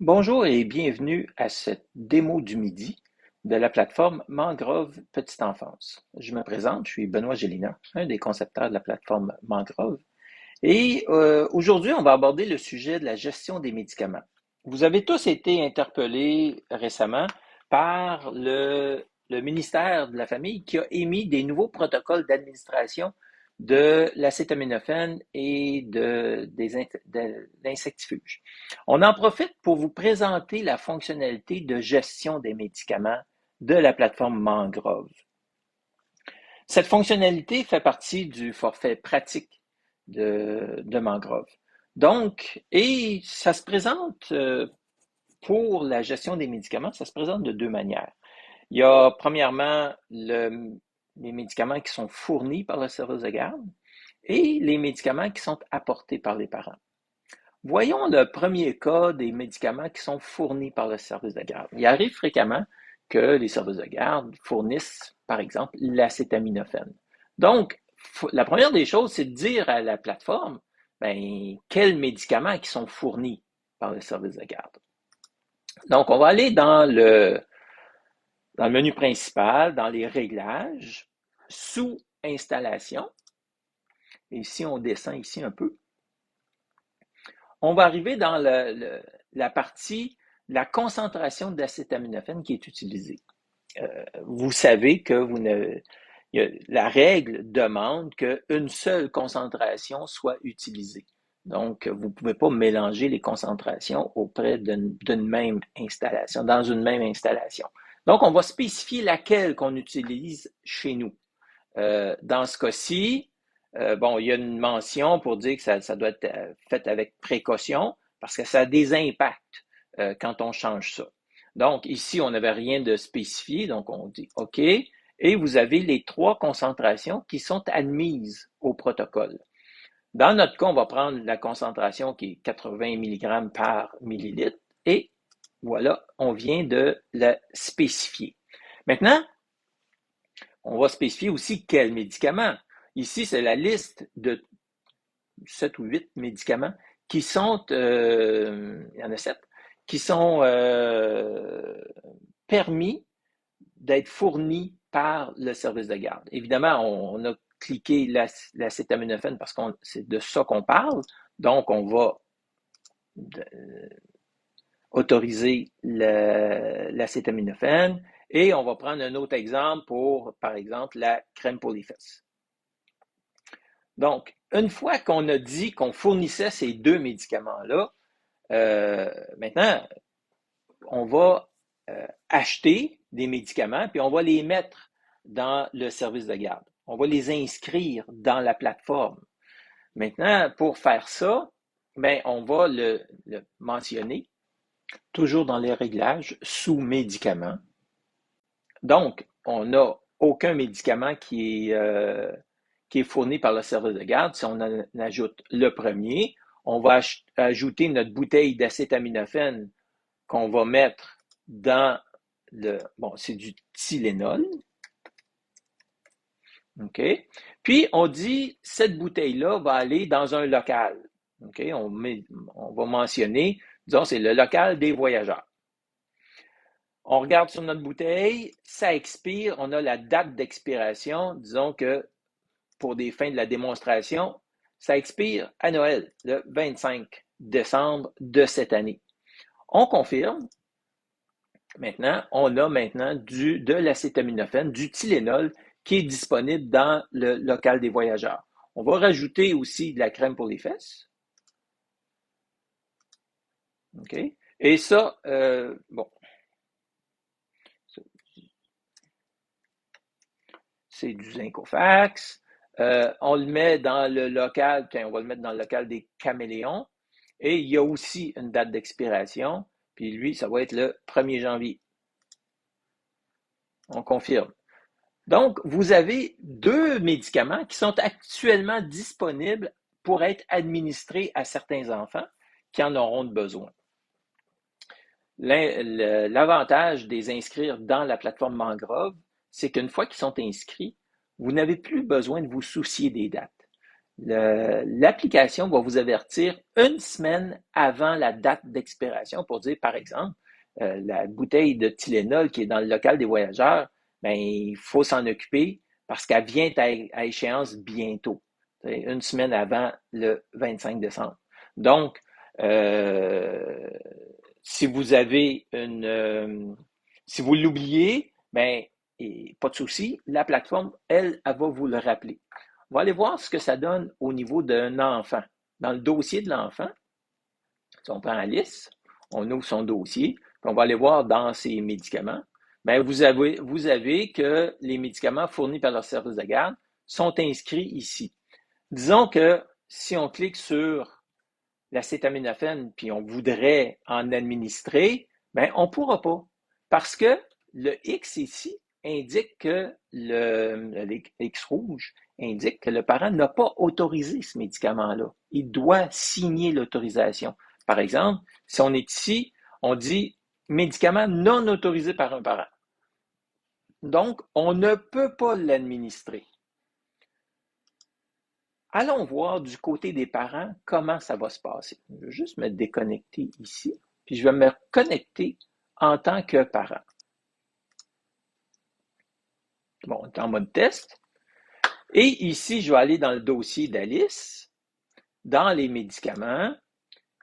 Bonjour et bienvenue à cette démo du midi de la plateforme Mangrove Petite Enfance. Je me présente, je suis Benoît Gélina, un des concepteurs de la plateforme Mangrove. Et aujourd'hui, on va aborder le sujet de la gestion des médicaments. Vous avez tous été interpellés récemment par le ministère de la Famille qui a émis des nouveaux protocoles d'administration de l'acétaminophène et de l'insectifuge. On en profite pour vous présenter la fonctionnalité de gestion des médicaments de la plateforme Mangrove. Cette fonctionnalité fait partie du forfait pratique de Mangrove. Donc, et ça se présente pour la gestion des médicaments, ça se présente de deux manières. Il y a premièrement les médicaments qui sont fournis par le service de garde et les médicaments qui sont apportés par les parents. Voyons le premier cas des médicaments qui sont fournis par le service de garde. Il arrive fréquemment que les services de garde fournissent, par exemple, l'acétaminophène. Donc, la première des choses, c'est de dire à la plateforme, ben, quels médicaments qui sont fournis par le service de garde. Donc, on va aller dans le menu principal, dans les réglages, sous installation. Et si on descend ici un peu, on va arriver dans la partie, la concentration d'acétaminophène qui est utilisée. Vous savez que la règle demande qu'une seule concentration soit utilisée. Donc, vous ne pouvez pas mélanger les concentrations auprès d'une même installation, dans une même installation. Donc, on va spécifier laquelle qu'on utilise chez nous. Dans ce cas-ci, bon, il y a une mention pour dire que ça doit être fait avec précaution parce que ça a des impacts quand on change ça. Donc, ici, on n'avait rien de spécifié, donc on dit OK. Et vous avez les trois concentrations qui sont admises au protocole. Dans notre cas, on va prendre la concentration qui est 80 mg par millilitre et voilà, on vient de la spécifier. Maintenant, on va spécifier aussi quels médicaments. Ici, c'est la liste de 7 ou 8 médicaments qui sont, il y en a 7, qui sont permis d'être fournis par le service de garde. Évidemment, on a cliqué l'acétaminophène parce que c'est de ça qu'on parle. Donc, on va autoriser l'acétaminophène et on va prendre un autre exemple pour, par exemple, la crème pour les fesses. Donc, une fois qu'on a dit qu'on fournissait ces deux médicaments-là, maintenant, on va acheter des médicaments, puis on va les mettre dans le service de garde. On va les inscrire dans la plateforme. Maintenant, pour faire ça, ben, on va le mentionner, toujours dans les réglages, sous médicaments. Donc, on n'a aucun médicament qui est fourni par le service de garde. Si on en ajoute le premier, on va ajouter notre bouteille d'acétaminophène qu'on va mettre dans bon, c'est du Tylenol. OK? Puis, on dit, cette bouteille-là va aller dans un local. OK? On va mentionner, disons, c'est le local des voyageurs. On regarde sur notre bouteille, ça expire, on a la date d'expiration. Disons que pour des fins de la démonstration, ça expire à Noël, le 25 décembre de cette année. On confirme. Maintenant, on a maintenant de l'acétaminophène, du Tylenol, qui est disponible dans le local des voyageurs. On va rajouter aussi de la crème pour les fesses. OK? Et ça, bon, c'est du Zincofax. On le met dans le local, tiens, on va le mettre dans le local des caméléons. Et il y a aussi une date d'expiration. Puis lui, ça va être le 1er janvier. On confirme. Donc, vous avez deux médicaments qui sont actuellement disponibles pour être administrés à certains enfants qui en auront besoin. L'avantage de les inscrire dans la plateforme Mangrove, c'est qu'une fois qu'ils sont inscrits, vous n'avez plus besoin de vous soucier des dates. l'application va vous avertir une semaine avant la date d'expiration pour dire, par exemple, la bouteille de Tylenol qui est dans le local des voyageurs, ben, il faut s'en occuper parce qu'elle vient à échéance bientôt, une semaine avant le 25 décembre. Donc, euh, si vous avez si vous l'oubliez, ben, et pas de souci, la plateforme, elle va vous le rappeler. On va aller voir ce que ça donne au niveau d'un enfant. Dans le dossier de l'enfant, si on prend Alice, on ouvre son dossier, puis on va aller voir dans ses médicaments. Bien, vous avez que les médicaments fournis par leur service de garde sont inscrits ici. Disons que si on clique sur l'acétaminophène puis on voudrait en administrer, bien, on ne pourra pas. Parce que le X ici indique que le X rouge indique que le parent n'a pas autorisé ce médicament-là. Il doit signer l'autorisation. Par exemple, si on est ici, on dit médicament non autorisé par un parent. Donc, on ne peut pas l'administrer. Allons voir du côté des parents comment ça va se passer. Je vais juste me déconnecter ici, puis je vais me connecter en tant que parent. Bon, on est en mode test. Et ici, je vais aller dans le dossier d'Alice, dans les médicaments.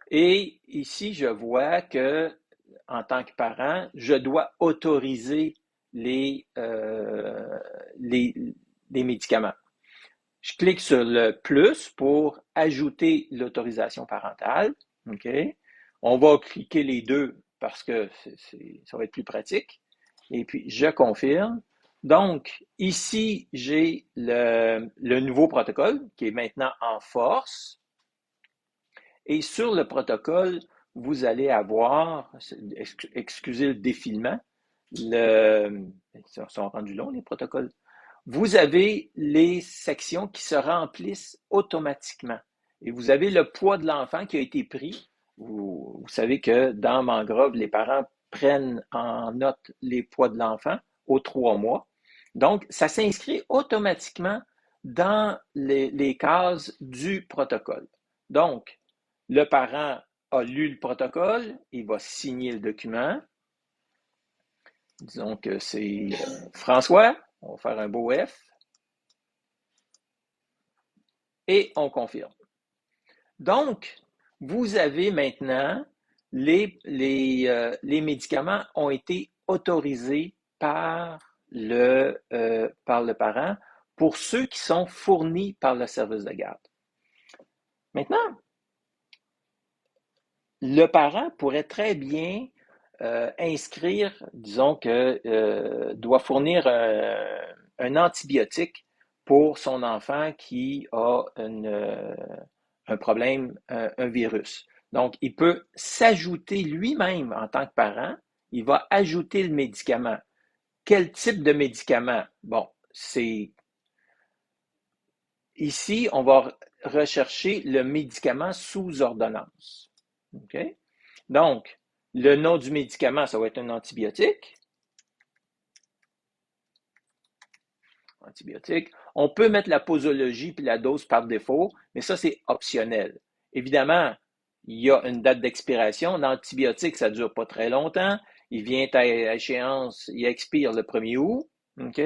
Et ici, je vois que, en tant que parent, je dois autoriser les médicaments. Je clique sur le plus pour ajouter l'autorisation parentale. OK? On va cliquer les deux parce que ça va être plus pratique. Et puis, je confirme. Donc, ici, j'ai le nouveau protocole qui est maintenant en force. Et sur le protocole, vous allez avoir, excusez le défilement, ils sont rendus longs, les protocoles. Vous avez les sections qui se remplissent automatiquement. Et vous avez le poids de l'enfant qui a été pris. Vous savez que dans Mangrove, les parents prennent en note les poids de l'enfant aux 3 mois. Donc, ça s'inscrit automatiquement dans les cases du protocole. Donc, le parent a lu le protocole, il va signer le document. Disons que c'est François, on va faire un beau F. Et on confirme. Donc, vous avez maintenant, les médicaments ont été autorisés par par le parent pour ceux qui sont fournis par le service de garde. Maintenant, le parent pourrait très bien inscrire, disons que doit fournir un antibiotique pour son enfant qui a un problème, un virus. Donc, il peut s'ajouter lui-même en tant que parent, il va ajouter le médicament. Quel type de médicament? Bon, c'est ici, on va rechercher le médicament sous ordonnance. OK? Donc, le nom du médicament, ça va être un antibiotique. Antibiotique. On peut mettre la posologie puis la dose par défaut, mais ça, c'est optionnel. Évidemment, il y a une date d'expiration. L'antibiotique, ça ne dure pas très longtemps. Il vient à échéance, il expire le 1er août. OK?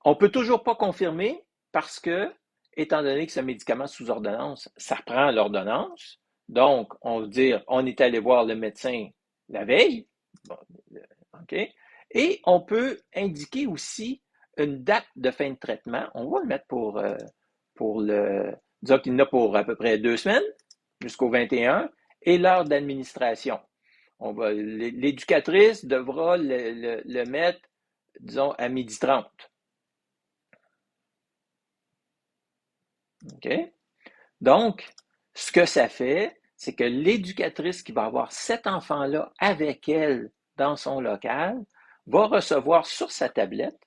On ne peut toujours pas confirmer parce que, étant donné que ce médicament sous ordonnance, ça prend l'ordonnance. Donc, on veut dire, on est allé voir le médecin la veille. Bon, OK? Et on peut indiquer aussi une date de fin de traitement. On va le mettre pour disons qu'il y en a pour à peu près 2 semaines, jusqu'au 21, et l'heure d'administration. L'éducatrice devra le mettre, disons, à 12h30. OK? Donc, ce que ça fait, c'est que l'éducatrice qui va avoir cet enfant-là avec elle dans son local va recevoir sur sa tablette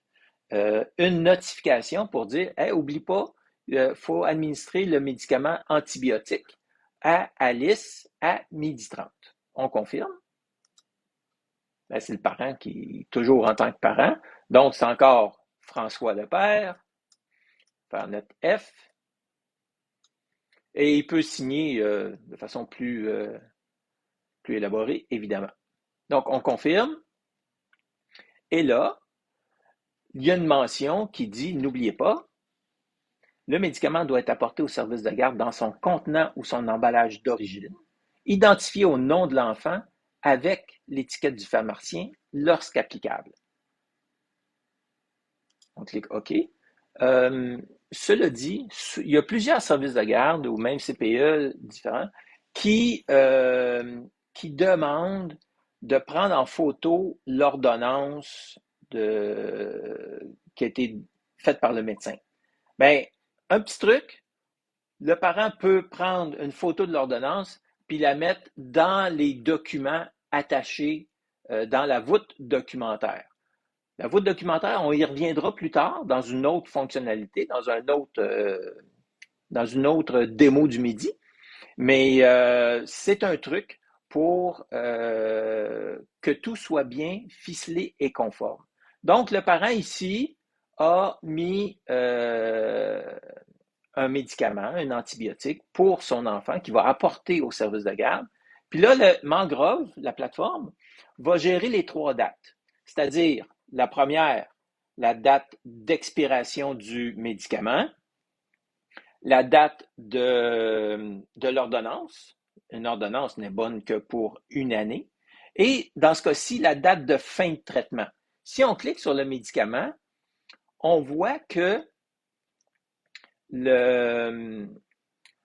une notification pour dire hey, oublie pas, il faut administrer le médicament antibiotique à Alice à 12h30. On confirme? Ben, c'est le parent qui est toujours en tant que parent. Donc, c'est encore François le père, faire notre F. Et il peut signer de façon plus élaborée, évidemment. Donc, on confirme. Et là, il y a une mention qui dit, n'oubliez pas, le médicament doit être apporté au service de garde dans son contenant ou son emballage d'origine, identifié au nom de l'enfant avec l'étiquette du pharmacien lorsqu'applicable. On clique OK. Cela dit, il y a plusieurs services de garde ou même CPE différents qui, qui demandent de prendre en photo l'ordonnance qui a été faite par le médecin. Bien, un petit truc, le parent peut prendre une photo de l'ordonnance puis la mettre dans les documents attachés dans la voûte documentaire. La voûte documentaire, on y reviendra plus tard dans une autre fonctionnalité, dans une autre démo du midi, mais c'est un truc pour que tout soit bien ficelé et conforme. Donc, le parent ici a mis un médicament, un antibiotique pour son enfant qu'il va apporter au service de garde. Puis là, le Mangrove, la plateforme, va gérer les trois dates, c'est-à-dire la première, la date d'expiration du médicament, la date de l'ordonnance. Une ordonnance n'est bonne que pour une année. Et dans ce cas-ci, la date de fin de traitement. Si on clique sur le médicament, on voit que le,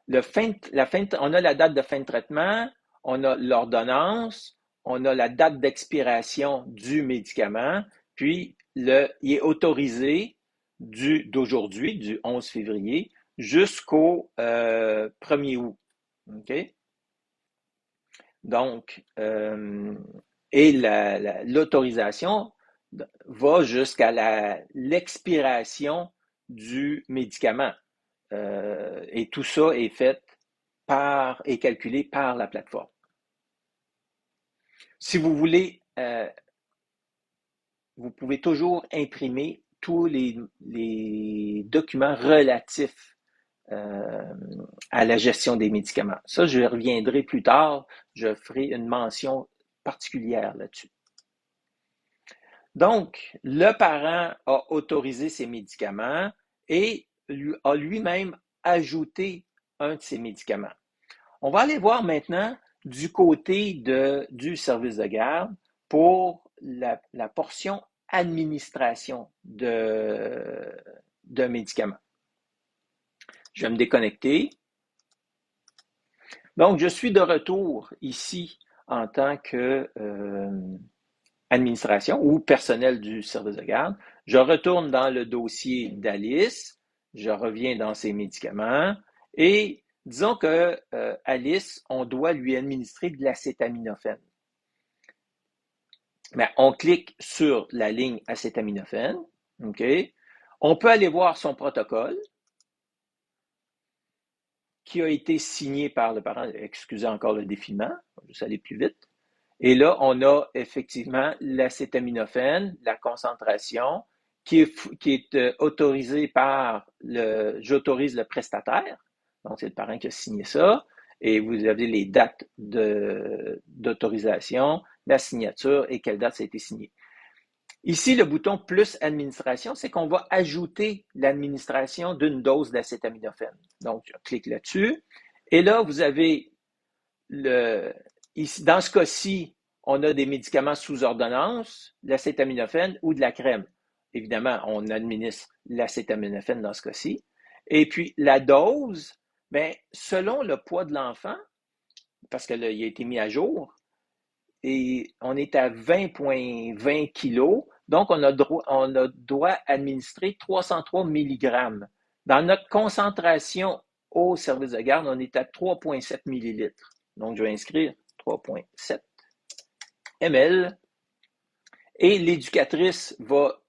on a la date de fin de traitement, on a l'ordonnance, on a la date d'expiration du médicament, puis il est autorisé d'aujourd'hui, du 11 février, jusqu'au 1er août. OK? Donc, et l'autorisation va jusqu'à l'expiration du médicament. Et tout ça est fait et calculé par la plateforme. Si vous voulez, vous pouvez toujours imprimer tous les documents relatifs à la gestion des médicaments. Ça, je reviendrai plus tard. Je ferai une mention particulière là-dessus. Donc, le parent a autorisé ces médicaments et a lui-même ajouté un de ces médicaments. On va aller voir maintenant du côté du service de garde pour la portion administration d'un médicament. Je vais me déconnecter. Donc, je suis de retour ici en tant que administration ou personnel du service de garde. Je retourne dans le dossier d'Alice. Je reviens dans ses médicaments et disons que Alice, on doit lui administrer de l'acétaminophène. Mais on clique sur la ligne acétaminophène. OK? On peut aller voir son protocole qui a été signé par le parent. Excusez encore le défilement, je vais juste aller plus vite. Et là, on a effectivement l'acétaminophène, la concentration, qui est autorisée par j'autorise le prestataire. Donc, c'est le parent qui a signé ça. Et vous avez les dates d'autorisation, la signature et quelle date ça a été signé. Ici, le bouton plus administration, c'est qu'on va ajouter l'administration d'une dose d'acétaminophène. Donc, je clique là-dessus. Et là, vous avez ici, dans ce cas-ci, on a des médicaments sous ordonnance, l'acétaminophène ou de la crème. Évidemment, on administre l'acétaminophène dans ce cas-ci. Et puis, la dose, bien, selon le poids de l'enfant, parce qu'il a été mis à jour, et on est à 20,20 kg, donc on doit administrer 303 mg. Dans notre concentration au service de garde, on est à 3,7 ml. Donc, je vais inscrire 3,7 ml. Et l'éducatrice va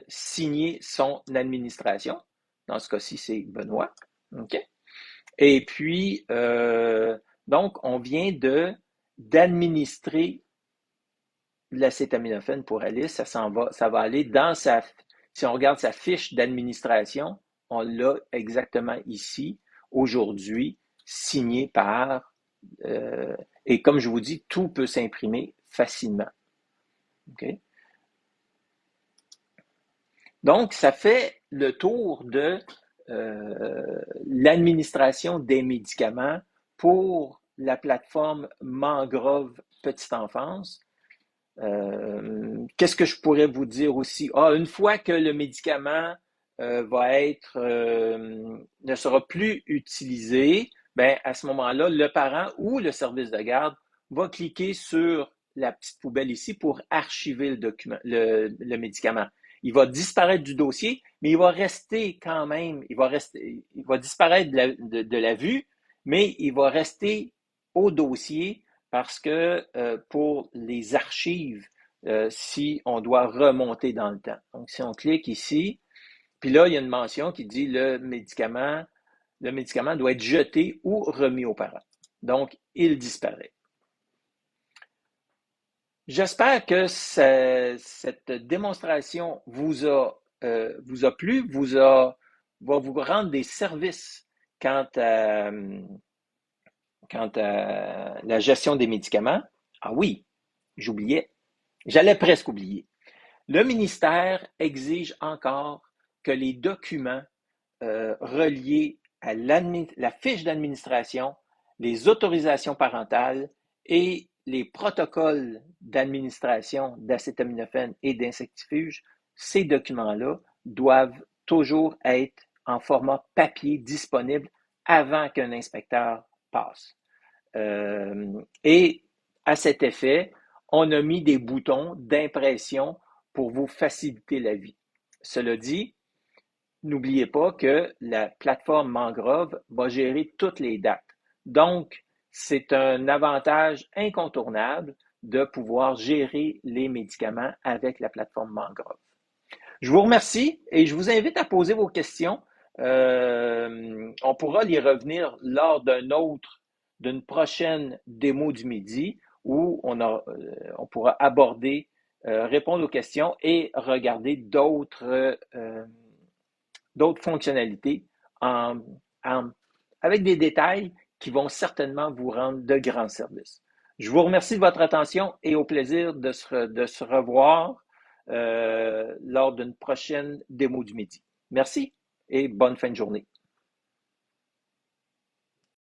signer son administration. Dans ce cas-ci, c'est Benoît. OK? Et puis, donc, on vient d'administrer l'acétaminophène pour Alice. Ça va aller dans si on regarde sa fiche d'administration, on l'a exactement ici, aujourd'hui signé par, et comme je vous dis, tout peut s'imprimer facilement. Okay? Donc, ça fait le tour de l'administration des médicaments pour la plateforme Mangrove Petite Enfance. Qu'est-ce que je pourrais vous dire aussi? Une fois que le médicament ne sera plus utilisé, ben, à ce moment-là, le parent ou le service de garde va cliquer sur la petite poubelle ici pour archiver le médicament. Il va disparaître du dossier, mais il va rester quand même, il va disparaître de la vue, mais il va rester au dossier parce que pour les archives, si on doit remonter dans le temps. Donc, si on clique ici, puis là, il y a une mention qui dit le médicament doit être jeté ou remis aux parents. Donc, il disparaît. J'espère que cette démonstration vous a plu, va vous rendre des services quant à la gestion des médicaments. Ah oui, j'oubliais, j'allais presque oublier. Le ministère exige encore que les documents reliés à la fiche d'administration, les autorisations parentales et les protocoles d'administration d'acétaminophène et d'insectifuges, ces documents-là doivent toujours être en format papier disponible avant qu'un inspecteur passe. Et à cet effet, on a mis des boutons d'impression pour vous faciliter la vie. Cela dit, n'oubliez pas que la plateforme Mangrove va gérer toutes les dates. Donc, c'est un avantage incontournable de pouvoir gérer les médicaments avec la plateforme Mangrove. Je vous remercie et je vous invite à poser vos questions. On pourra y revenir lors d'une prochaine démo du midi où on pourra aborder, répondre aux questions et regarder d'autres fonctionnalités avec des détails qui vont certainement vous rendre de grands services. Je vous remercie de votre attention et au plaisir de se revoir lors d'une prochaine démo du midi. Merci et bonne fin de journée.